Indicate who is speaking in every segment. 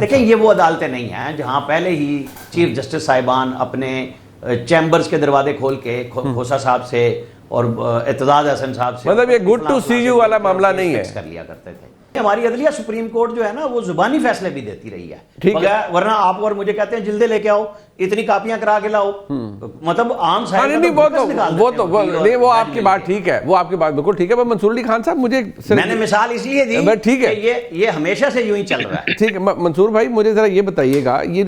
Speaker 1: देखें ये वो अदालतें नहीं हैं जहां पहले ही चीफ जस्टिस साहिबान अपने चैम्बर्स के दरवाजे खोल के खोसा साहब से और एतजाज हसन साहब से,
Speaker 2: मतलब ये गुड टू सी यू वाला मामला नहीं है,
Speaker 1: कर लिया करते थे। हमारी अदलिया सुप्रीम कोर्ट जो है ना वो जुबानी फैसले भी देती रही है,
Speaker 2: ठीक है,
Speaker 1: वरना आप और मुझे कहते हैं जिल्दे लेके आओ, इतनी कापियां करा के लाओ, मतलब आम साहब
Speaker 2: नहीं वो आपकी बात ठीक है, वो आपकी बात बिल्कुल ठीक है। मंसूर अली खान साहब मुझे
Speaker 1: मैंने मिसाल इसलिए दी, ठीक है, ये हमेशा से यूं ही चल रहा है।
Speaker 2: ठीक है मंसूर भाई, मुझे जरा ये बताइएगा, ये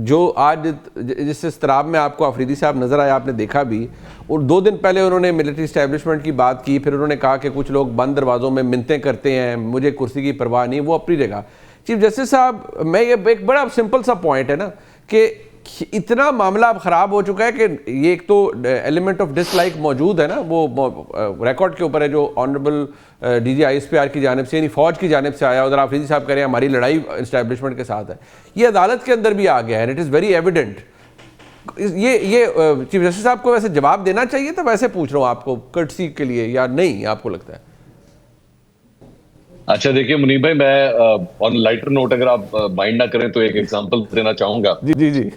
Speaker 2: जो आज जिस इस्तराब में आपको अफरीदी साहब नजर आया, आपने देखा भी, और 2 दिन पहले उन्होंने मिलिट्री एस्टेब्लिशमेंट की बात की, फिर उन्होंने कहा कि कुछ लोग बंद दरवाजों में मिन्नतें करते हैं, मुझे कुर्सी की परवाह नहीं, वो अपनी जगह। चीफ जस्टिस साहब, मैं ये एक बड़ा सिंपल सा पॉइंट है ना कि इतना मामला अब ख़राब हो चुका है कि ये एक तो एलिमेंट ऑफ डिसलाइक मौजूद है ना, वो रिकॉर्ड के ऊपर है, जो ऑनरेबल DGISPR की जानिब से, यानी फ़ौज की जानिब से आया, उधर आफरीदी साहब कह रहे हैं हमारी लड़ाई इस्टेब्लिशमेंट के साथ है, ये अदालत के अंदर भी आ गया है, इट इज़ वेरी एविडेंट। ये चीफ जस्टिस साहब को वैसे जवाब देना चाहिए था, वैसे पूछ रहा हूँ आपको कर्टसी के लिए, या नहीं आपको लगता है?
Speaker 3: अच्छा देखिए मुनीब भाई, मैं ऑन लाइटर नोट अगर आप माइंड ना करें तो एक एग्जांपल देना चाहूंगा।
Speaker 2: जी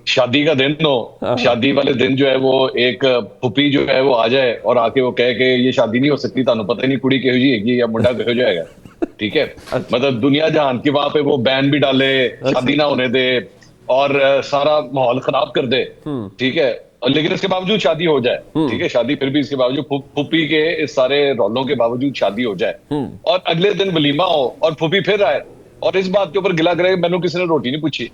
Speaker 3: शादी का दिन हो, शादी वाले दिन जो है वो एक फुपी जो है वो आ जाए और आके वो कहे कि ये शादी नहीं हो सकती, तानू पता ही नहीं कुड़ी कहो जी या मुंडा कहो जाएगा, ठीक है। मतलब दुनिया जहान की वहां पे वो बैन भी डाले, शादी ना होने दे और सारा माहौल खराब कर दे, ठीक है, लेकिन इसके बावजूद शादी हो जाए, ठीक है, शादी फिर भी इसके बावजूद फूफी के इस सारे रौलों के बावजूद शादी हो जाए और अगले दिन वलीमा हो और फूफी फिर आए और इस बात के ऊपर गिला करे मैंने किसी ने रोटी नहीं पूछी।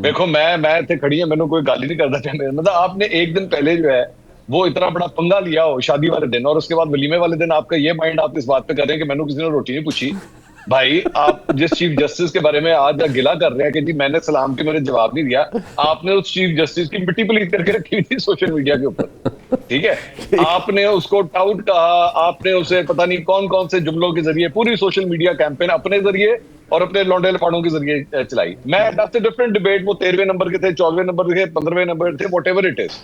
Speaker 3: देखो मैं इतने खड़ी है, मैंने कोई गाली नहीं करना चाहते, मतलब आपने एक दिन पहले जो है वो इतना बड़ा पंगा लिया हो शादी वाले दिन और उसके बाद वलीमे वाले दिन आपका ये माइंड आप इस बात पे कर रहे हैं कि मैंने किसी ने रोटी नहीं पूछी। भाई आप जिस चीफ जस्टिस के बारे में आज गिला कर रहे हैं कि जी मैंने सलाम के मेरे जवाब नहीं दिया, आपने उस चीफ जस्टिस की मिट्टी पलीत करके रखी हुई थी सोशल मीडिया के ऊपर, ठीक है, आपने उसको टाउट कहा, आपने उसे पता नहीं कौन कौन से जुमलों के जरिए पूरी सोशल मीडिया कैंपेन अपने जरिए और अपने लौंडे लफाड़ों के जरिए चलाई। मैं दैट्स अ डिफरेंट डिबेट, वो 13वें नंबर के थे, 14वें नंबर के, 15वें नंबर थे, व्हाटएवर इट इज,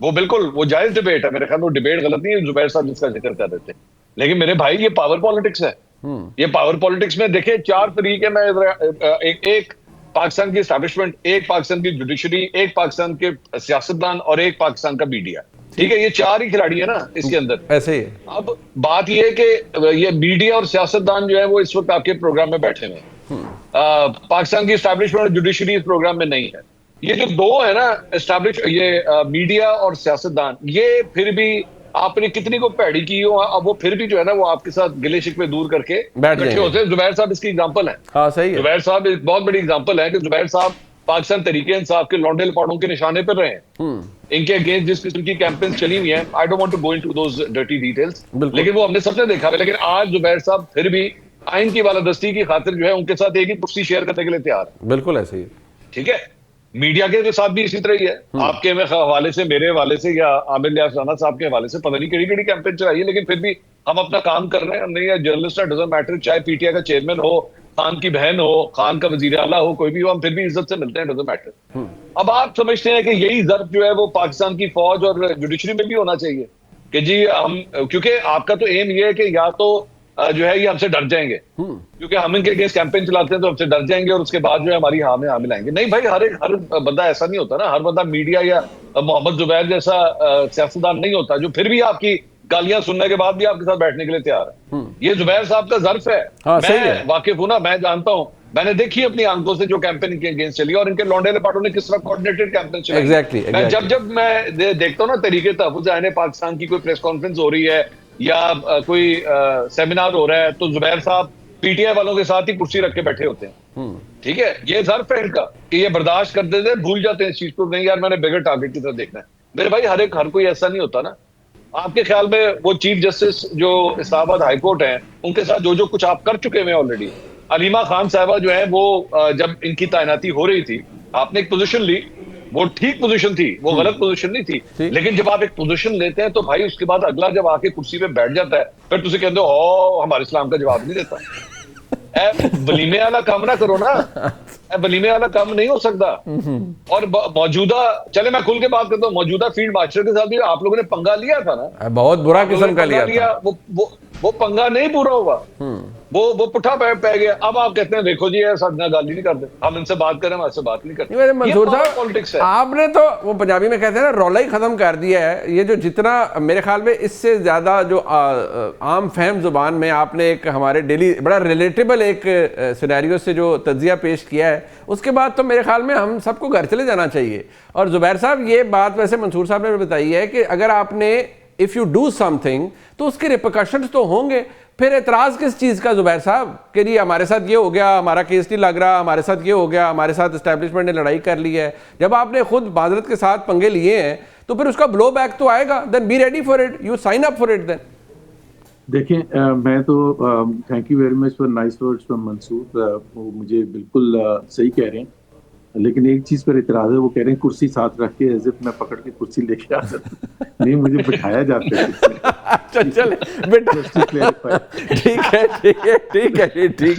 Speaker 3: वो बिल्कुल वो जायज डिबेट है, मेरे ख्याल वो डिबेट गलत नहीं है जुबैर साहब जिसका जिक्र कर रहे थे, लेकिन मेरे भाई ये पावर पॉलिटिक्स है। ये पावर पॉलिटिक्स में देखिए 4 तरीके में एक पाकिस्तान की एस्टैब्लिशमेंट, एक पाकिस्तान की जुडिशरी, एक पाकिस्तान के सियासतदान और एक पाकिस्तान का मीडिया, ठीक है, ये 4 ही खिलाड़ी है ना इसके अंदर,
Speaker 2: ऐसे ही।
Speaker 3: अब बात ये है कि ये मीडिया और सियासतदान जो है वो इस वक्त आपके प्रोग्राम में बैठे हुए हैं, पाकिस्तान की एस्टैब्लिशमेंट और जुडिशरी इस प्रोग्राम में नहीं है। ये जो 2 है ना एस्टैब्लिश, ये मीडिया और सियासतदान, ये फिर भी आपने कितनी को पैड़ी की हो, अब वो फिर भी जो है ना वो आपके साथ गिले शिकवे दूर करके इकट्ठे होते हैं। जुबैर साहब इसकी एग्जांपल है।
Speaker 2: हाँ सही है,
Speaker 3: जुबैर साहब एक बहुत बड़ी एग्जांपल है कि जुबैर साहब पाकिस्तान तरीके इंसाफ के लौंडे लपाड़ों के निशाने पर रहे हैं, इनके अगेंस्ट जिस किस्म की कैंपेन चली हुई है, I don't want to go into those dirty details, लेकिन वो हमने सबने देखा है। लेकिन आज जुबैर साहब फिर भी आइन की बालादस्ती की खातिर जो है उनके साथ एक ही कुर्सी शेयर करने के लिए तैयार है।
Speaker 2: बिल्कुल ऐसे ही,
Speaker 3: ठीक है, मीडिया के साथ भी इसी तरह ही है, आपके हवाले से, मेरे हवाले से या आमिर लियास राना साहब के हवाले से पता नहीं केड़ी केड़ी कैंपेन चलाई है, लेकिन फिर भी हम अपना काम कर रहे हैं। नहीं है जर्नलिस्ट है, डजंट मैटर, चाहे पीटीआई का चेयरमैन हो, खान की बहन हो, खान का वजीर आला हो, कोई भी हो, हम फिर भी इज्जत से मिलते हैं, डजंट मैटर। अब आप समझते हैं कि यही जर्फ जो है वो पाकिस्तान की फौज और जुडिशरी में भी होना चाहिए कि जी हम, क्योंकि आपका तो एम ये है कि या तो जो है ये हमसे डर जाएंगे क्योंकि हम इनके अगेंस्ट कैंपेन चलाते हैं तो हमसे डर जाएंगे और उसके बाद जो है हमारी हाँ में हाँ मिलाएंगे। नहीं भाई, हर बंदा ऐसा नहीं होता ना, हर बंदा मीडिया या मोहम्मद जुबैर जैसा सियासतदान नहीं होता जो फिर भी आपकी गालियां सुनने के बाद भी आपके साथ बैठने के लिए तैयार है। ये जुबैर साहब का जर्फ है।
Speaker 2: हाँ,
Speaker 3: मैं वाकिफ हूं ना, मैं जानता हूं, मैंने देखी अपनी आंखों से जो कैंपेन इनके अगेंस्ट चली और इनके लौंडे लपाटों ने किस तरह कोऑर्डिनेटेड कैंपेन चलाई।
Speaker 2: Exactly.
Speaker 3: जब मैं देखता हूँ ना तरीके तहफ़्फ़ुज़ आईन पाकिस्तान की कोई प्रेस कॉन्फ्रेंस हो रही है या कोई सेमिनार हो रहा है तो जुबैर साहब पीटीआई वालों के साथ ही कुर्सी रख के बैठे होते हैं। ठीक है, ये जर्फ है इनका कि ये बर्दाश्त कर देते, भूल जाते हैं इस चीज को, नहीं यार मैंने बिगर टारगेट की तरह देखना है। मेरे भाई हर कोई ऐसा नहीं होता ना। आपके ख्याल में वो चीफ जस्टिस जो इस्लामाबाद हाई कोर्ट है उनके साथ जो कुछ आप कर चुके हैं ऑलरेडी, अलीमा खान साहबा जो है वो जब इनकी तैनाती हो रही थी आपने एक पोजीशन ली, वो ठीक पोजीशन थी, वो गलत पोजीशन नहीं थी, लेकिन जब आप एक पोजीशन लेते हैं तो भाई उसके बाद अगला जब आके कुर्सी पे बैठ जाता है फिर तुझे कहते हो हमारे इस्लाम का जवाब नहीं देता। वलीमे वाला काम ना करो ना, वलीमे वाला काम नहीं हो सकता। और मौजूदा, चले मैं खुल के बात करता हूँ, मौजूदा फील्ड मार्शल के साथ भी आप लोगों ने पंगा लिया था ना,
Speaker 2: बहुत बुरा किस्म का लिया था।
Speaker 3: वो पंगा नहीं पूरा हुआ। वो पुट्ठा पै गया। अब आप कहते हैं देखो जी ऐसा गाली नहीं करते, हम इनसे बात करें, हमसे बात नहीं करते।
Speaker 2: नहीं, मंसूर साहब
Speaker 3: पॉलिटिक्स है।
Speaker 2: आपने तो वो पंजाबी में कहते हैं ना रौला ही खत्म कर दिया है। ये जो जितना मेरे ख्याल में इससे ज्यादा जो आम फहम जुबान में आपने एक हमारे डेली बड़ा रिलेटेबल एक सिनेरियो से जो तज्जिया पेश किया है, उसके बाद तो मेरे ख्याल में हम सबको घर चले जाना चाहिए। और जुबैर साहब ये बात वैसे मंसूर साहब ने बताई है कि अगर आपने इफ यू डू समथिंग तो उसके रिपरकशंस तो होंगे। फिर एतराज किस चीज का जुबैर साहब कि जी हमारे साथ ये हो गया, हमारा केस नहीं लग रहा, हमारे साथ ये हो गया, हमारे साथ एस्टैब्लिशमेंट ने लड़ाई कर ली है। जब आपने खुद माजरत के साथ पंगे लिए हैं तो फिर उसका ब्लो बैक तो आएगा। Then be ready for it, you sign up for it. Then
Speaker 4: देखें, मैं तो thank you very much for nice words from Mansoor. वो मुझे बिल्कुल सही कह रहे हैं, लेकिन एक चीज पर इतराज है। वो कह रहे हैं कुर्सी साथ रख के एज इफ मैं पकड़ के कुर्सी लेके आ जाता। नहीं, मुझे बिठाया जाता है।
Speaker 2: अच्छा चले बेटा, ठीक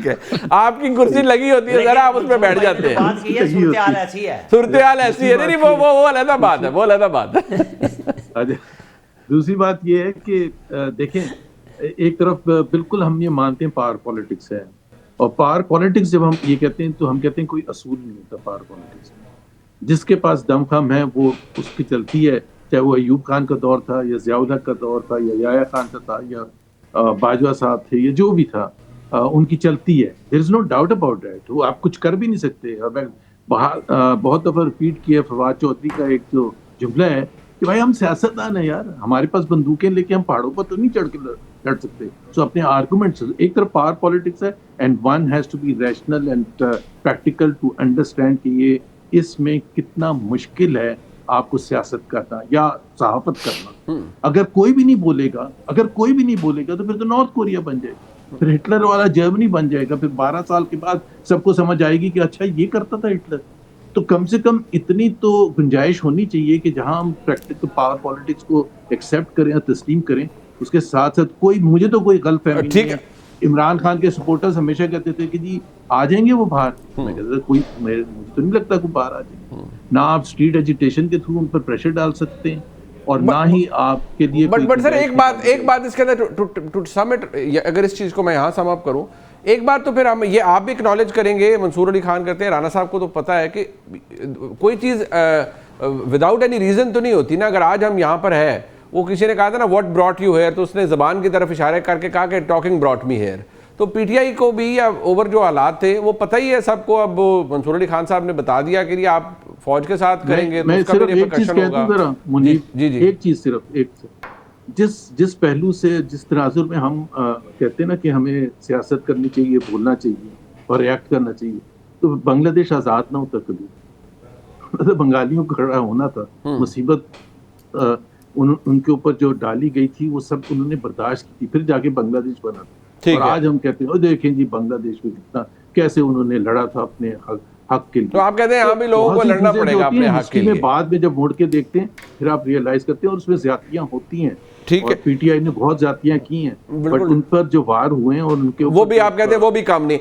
Speaker 2: है, आपकी कुर्सी लगी होती है, जरा आप उसमें बैठ जाते हैं।
Speaker 1: सूरत-ए-हाल ऐसी है,
Speaker 2: सूरत-ए-हाल ऐसी है। नहीं वो अलग बात है, वो अलग बात है।
Speaker 4: दूसरी बात ये है कि देखें, एक तरफ बिल्कुल हम ये मानते हैं पावर पॉलिटिक्स है, और पावर पॉलिटिक्स जब हम ये कहते हैं तो हम कहते हैं कोई असूल नहीं होता पावर पॉलिटिक्स में। जिसके पास दमखम है वो उसकी चलती है, चाहे वो अयूब खान का दौर था या ज़िया-उल-हक का दौर था या याया खान का था या बाजवा साहब थे, ये जो भी था, उनकी चलती है। There is no doubt about that. वो आप कुछ कर भी नहीं सकते। और मैं बहुत दफ़ा रिपीट किया फवाद चौधरी का एक जो जुमला है कि भाई हम सियासतदान है यार, हमारे पास बंदूकें लेके हम पहाड़ों पर तो नहीं चढ़ के लड़ सकते। सो अपने आर्गूमेंट्स, एक तरफ पावर पॉलिटिक्स है and one has to be rational and practical to understand कि ये इसमें कितना मुश्किल है आपको सियासत करना या सहाफत करना। अगर कोई भी नहीं बोलेगा तो फिर तो नॉर्थ कोरिया बन जाएगा, फिर हिटलर वाला जर्मनी बन जाएगा। फिर 12 साल के बाद सबको समझ आएगी कि अच्छा ये करता था हिटलर। तो कम से कम इतनी तो गुंजाइश होनी चाहिए कि जहां हम प्रैक्टिकल पावर पॉलिटिक्स को एक्सेप्ट करें या तस्लीम करें, उसके साथ साथ मुझे तो कोई गलतफहमी नहीं है। इमरान खान के सपोर्टर्स हमेशा कहते थे कि जी आ जाएंगे वो बाहर। मैं कहता था मुझे तो नहीं लगता कोई बाहर आ जाएंगे। ना आप स्ट्रीट एजिटेशन के थ्रू उन पर प्रेशर डाल सकते हैं और ना ही आपके लिए
Speaker 2: बट सर एक बात इसके अंदर टू सम इट, अगर इस चीज को मैं यहाँ सम अप करूँ, एक बात तो फिर हम ये आप भी एक्नॉलेज करेंगे, मंसूर अली खान करते हैं, राना साहब को तो पता है कि कोई चीज़ विदाउट एनी रीज़न तो नहीं होती ना। अगर आज हम यहाँ पर है, वो किसी ने कहा था ना व्हाट ब्रॉट यू हेयर, तो उसने ज़बान की तरफ इशारे करके कहा कि टॉकिंग ब्रॉट मी हेयर। तो पीटीआई को भी या ओवर जो हालात थे वो पता ही है सबको। अब मंसूर अली खान साहब ने बता दिया कि आप फौज के साथ करेंगे
Speaker 4: मैं सिर्फ एक चीज़ कहता हूँ जरा मुनीर, एक चीज़ सिर्फ जिस पहलू से, जिस तनाजुर में हम कहते हैं ना कि हमें सियासत करनी चाहिए, बोलना चाहिए और रिएक्ट करना चाहिए, तो बांग्लादेश आज़ाद ना होता कभी। मतलब बंगालियों को खड़ा होना था, मुसीबत उनके ऊपर जो डाली गई थी वो सब उन्होंने बर्दाश्त की थी, फिर जाके बांग्लादेश बना था। और आज हम कहते हैं देखें जी बांग्लादेश में कितना कैसे उन्होंने लड़ा था अपने हक के लिए।
Speaker 2: तो आप कहते हैं यहाँ भी लोगों को लड़ना पड़ेगा अपने हक के लिए।
Speaker 4: बाद में जब मुड़ के देखते हैं फिर आप रियलाइज करते हैं और उसमें ज्यादतियां होती हैं।
Speaker 2: ठीक है,
Speaker 4: पीटीआई ने बहुत ज्यादतियां की हैं, बट उन पर जो वार हुए हैं और उनके
Speaker 2: वो भी आप कहते हैं वो भी काम नहीं।